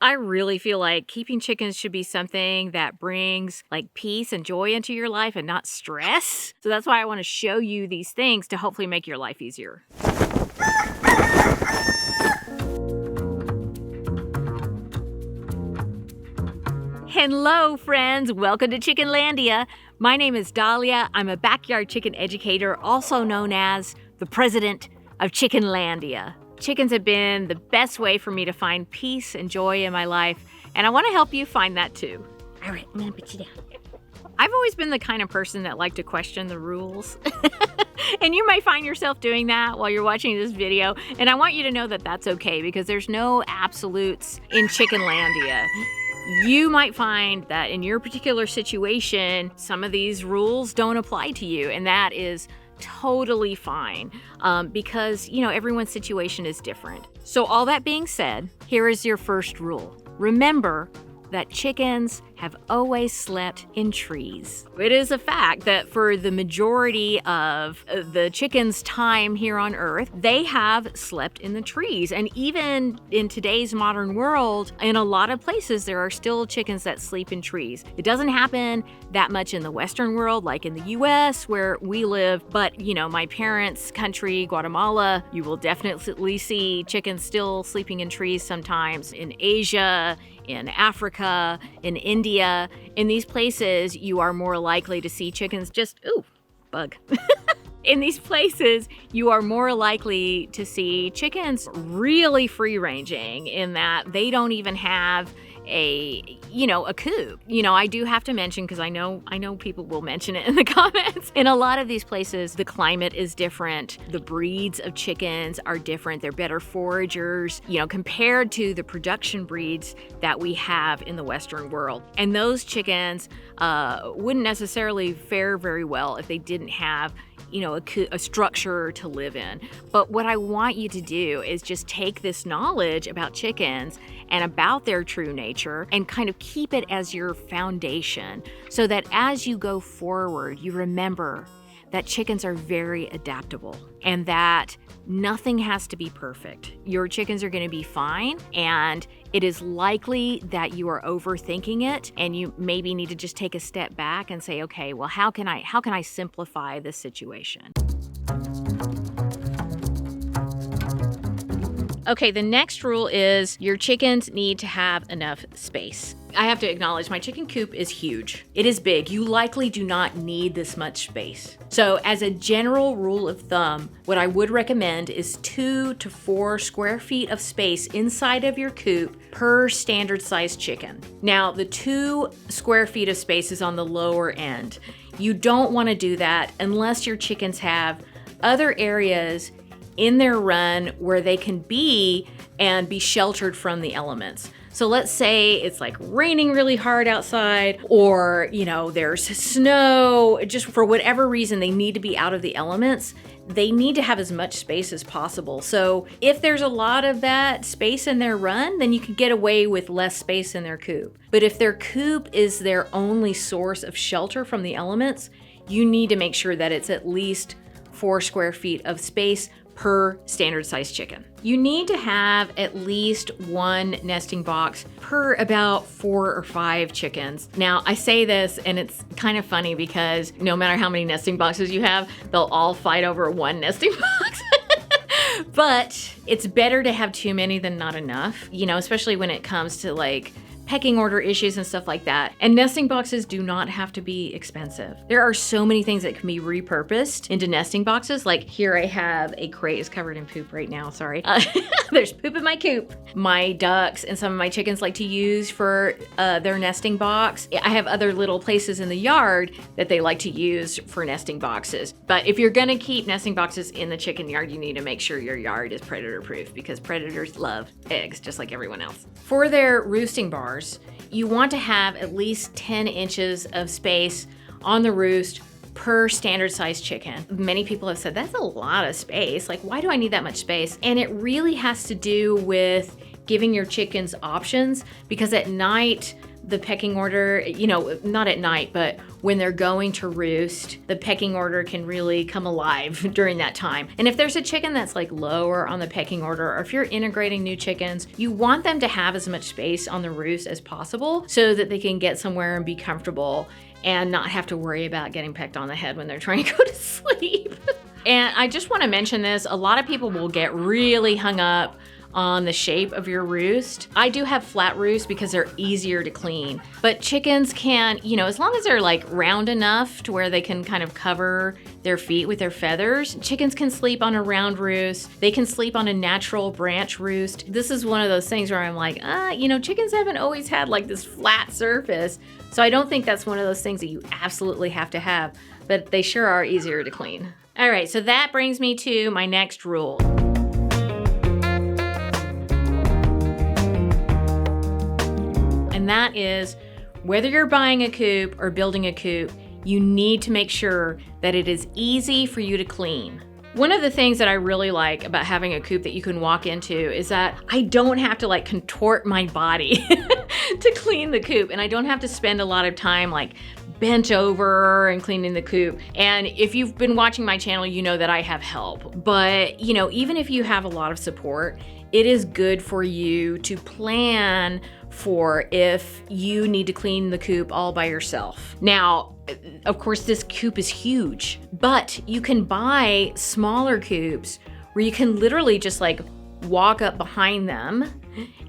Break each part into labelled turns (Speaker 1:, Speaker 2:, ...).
Speaker 1: I really feel like keeping chickens should be something that brings like peace and joy into your life and not stress. So that's why I want to show you these things to hopefully make your life easier. Hello, friends. Welcome to Chickenlandia. My name is Dahlia. I'm a backyard chicken educator, also known as the president of Chickenlandia. Chickens have been the best way for me to find peace and joy in my life, and I want to help you find that too. All right, I'm gonna put you down. I've always been the kind of person that liked to question the rules. And you may find yourself doing that while you're watching this video, and I want you to know that that's okay because there's no absolutes in Chickenlandia. You might find that in your particular situation, some of these rules don't apply to you, and that is totally fine because, everyone's situation is different. So all that being said, here is your first rule. Remember that chickens have always slept in trees. It is a fact that for the majority of the chickens' time here on Earth, they have slept in the trees. And even in today's modern world, in a lot of places, there are still chickens that sleep in trees. It doesn't happen that much in the Western world, like in the US where we live, but my parents' country, Guatemala, you will definitely see chickens still sleeping in trees sometimes. In Asia, in Africa, in India, in these places, you are more likely to see chickens bug. In these places, you are more likely to see chickens really free-ranging in that they don't even have a coop. I do have to mention, because I know people will mention it in the comments. In a lot of these places, the climate is different. The breeds of chickens are different. They're better foragers, compared to the production breeds that we have in the Western world. And those chickens wouldn't necessarily fare very well if they didn't have a structure to live in. But what I want you to do is just take this knowledge about chickens and about their true nature and kind of keep it as your foundation so that as you go forward, you remember that chickens are very adaptable and that nothing has to be perfect. Your chickens are going to be fine, and it is likely that you are overthinking it and you maybe need to just take a step back and say, okay, well, how can I simplify this situation? Okay, the next rule is your chickens need to have enough space. I have to acknowledge my chicken coop is huge. It is big. You likely do not need this much space. So as a general rule of thumb, what I would recommend is 2 to 4 square feet of space inside of your coop per standard size chicken. Now, the 2 square feet of space is on the lower end. You don't want to do that unless your chickens have other areas in their run where they can be and be sheltered from the elements. So let's say it's like raining really hard outside, or there's snow, just for whatever reason they need to be out of the elements. They need to have as much space as possible. So if there's a lot of that space in their run, then you could get away with less space in their coop. But if their coop is their only source of shelter from the elements, you need to make sure that it's at least 4 square feet of space per standard size chicken. You need to have at least 1 nesting box per about 4 or 5 chickens. Now, I say this and it's kind of funny because no matter how many nesting boxes you have, they'll all fight over 1 nesting box. But it's better to have too many than not enough, especially when it comes to like pecking order issues and stuff like that. And nesting boxes do not have to be expensive. There are so many things that can be repurposed into nesting boxes. Like here I have a crate, it's covered in poop right now, sorry. There's poop in my coop. My ducks and some of my chickens like to use for their nesting box. I have other little places in the yard that they like to use for nesting boxes. But if you're gonna keep nesting boxes in the chicken yard, you need to make sure your yard is predator proof because predators love eggs just like everyone else. For their roosting bars, you want to have at least 10 inches of space on the roost per standard size chicken. Many people have said, that's a lot of space. Like, why do I need that much space? And it really has to do with giving your chickens options because at night, the pecking order, not at night, but when they're going to roost, the pecking order can really come alive during that time. And if there's a chicken that's like lower on the pecking order, or if you're integrating new chickens, you want them to have as much space on the roost as possible so that they can get somewhere and be comfortable and not have to worry about getting pecked on the head when they're trying to go to sleep. And I just want to mention this, a lot of people will get really hung up on the shape of your roost. I do have flat roosts because they're easier to clean, but chickens can, as long as they're like round enough to where they can kind of cover their feet with their feathers, chickens can sleep on a round roost. They can sleep on a natural branch roost. This is one of those things where I'm like, chickens haven't always had like this flat surface. So I don't think that's one of those things that you absolutely have to have, but they sure are easier to clean. All right, so that brings me to my next rule. And that is, whether you're buying a coop or building a coop, you need to make sure that it is easy for you to clean. One of the things that I really like about having a coop that you can walk into is that I don't have to like contort my body to clean the coop, and I don't have to spend a lot of time like bent over and cleaning the coop. And if you've been watching my channel, you know that I have help. But, even if you have a lot of support, it is good for you to plan for if you need to clean the coop all by yourself. Now, of course, this coop is huge, but you can buy smaller coops where you can literally just like walk up behind them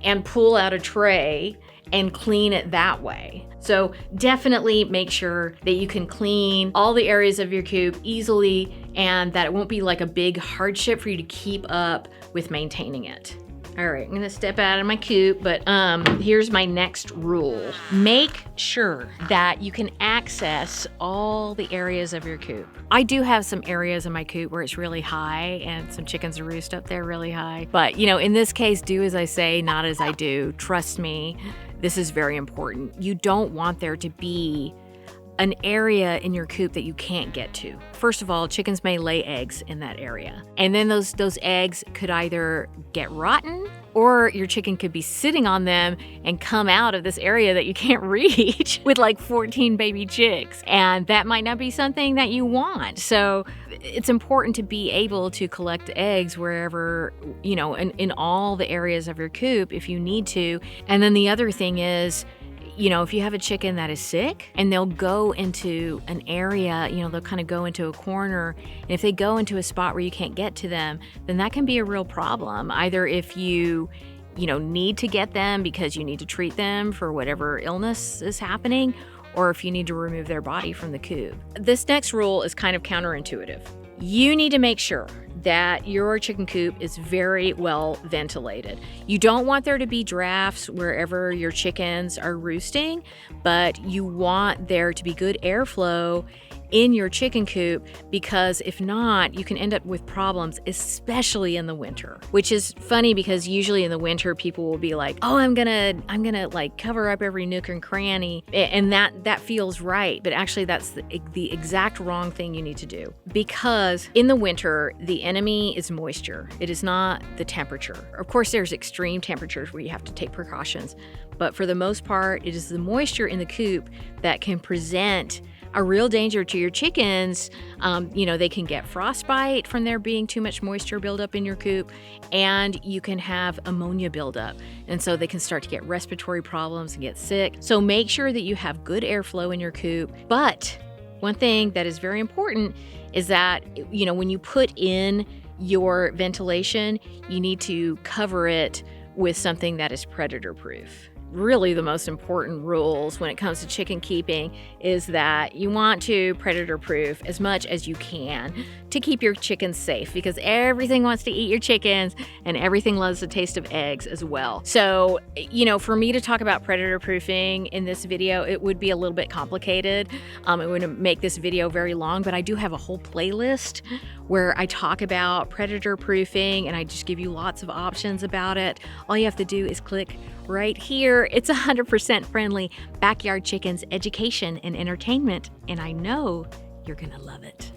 Speaker 1: and pull out a tray and clean it that way. So definitely make sure that you can clean all the areas of your coop easily and that it won't be like a big hardship for you to keep up with maintaining it. All right, I'm gonna step out of my coop, but here's my next rule. Make sure that you can access all the areas of your coop. I do have some areas in my coop where it's really high and some chickens roost up there really high. But, in this case, do as I say, not as I do. Trust me, this is very important. You don't want there to be an area in your coop that you can't get to. First of all, chickens may lay eggs in that area. And then those eggs could either get rotten or your chicken could be sitting on them and come out of this area that you can't reach with like 14 baby chicks. And that might not be something that you want. So it's important to be able to collect eggs wherever, in all the areas of your coop if you need to. And then the other thing is, if you have a chicken that is sick and they'll go into an area, they'll kind of go into a corner. And if they go into a spot where you can't get to them, then that can be a real problem. Either if you need to get them because you need to treat them for whatever illness is happening, or if you need to remove their body from the coop. This next rule is kind of counterintuitive. You need to make sure that your chicken coop is very well ventilated. You don't want there to be drafts wherever your chickens are roosting, but you want there to be good airflow in your chicken coop, because if not, you can end up with problems, especially in the winter. Which is funny because usually in the winter people will be like, "Oh, I'm gonna like cover up every nook and cranny," and that feels right, but actually that's the exact wrong thing you need to do. Because in the winter, the enemy is moisture. It is not the temperature. Of course, there's extreme temperatures where you have to take precautions, but for the most part, it is the moisture in the coop that can present a real danger to your chickens. They can get frostbite from there being too much moisture buildup in your coop, and you can have ammonia buildup. And so they can start to get respiratory problems and get sick. So make sure that you have good airflow in your coop. But one thing that is very important is that, when you put in your ventilation, you need to cover it with something that is predator proof. Really, the most important rules when it comes to chicken keeping is that you want to predator proof as much as you can to keep your chickens safe, because everything wants to eat your chickens and everything loves the taste of eggs as well. So, for me to talk about predator proofing in this video, it would be a little bit complicated. It wouldn't make this video very long, but I do have a whole playlist where I talk about predator proofing and I just give you lots of options about it. All you have to do is click right here. It's 100% friendly backyard chickens education and entertainment, and I know you're gonna love it.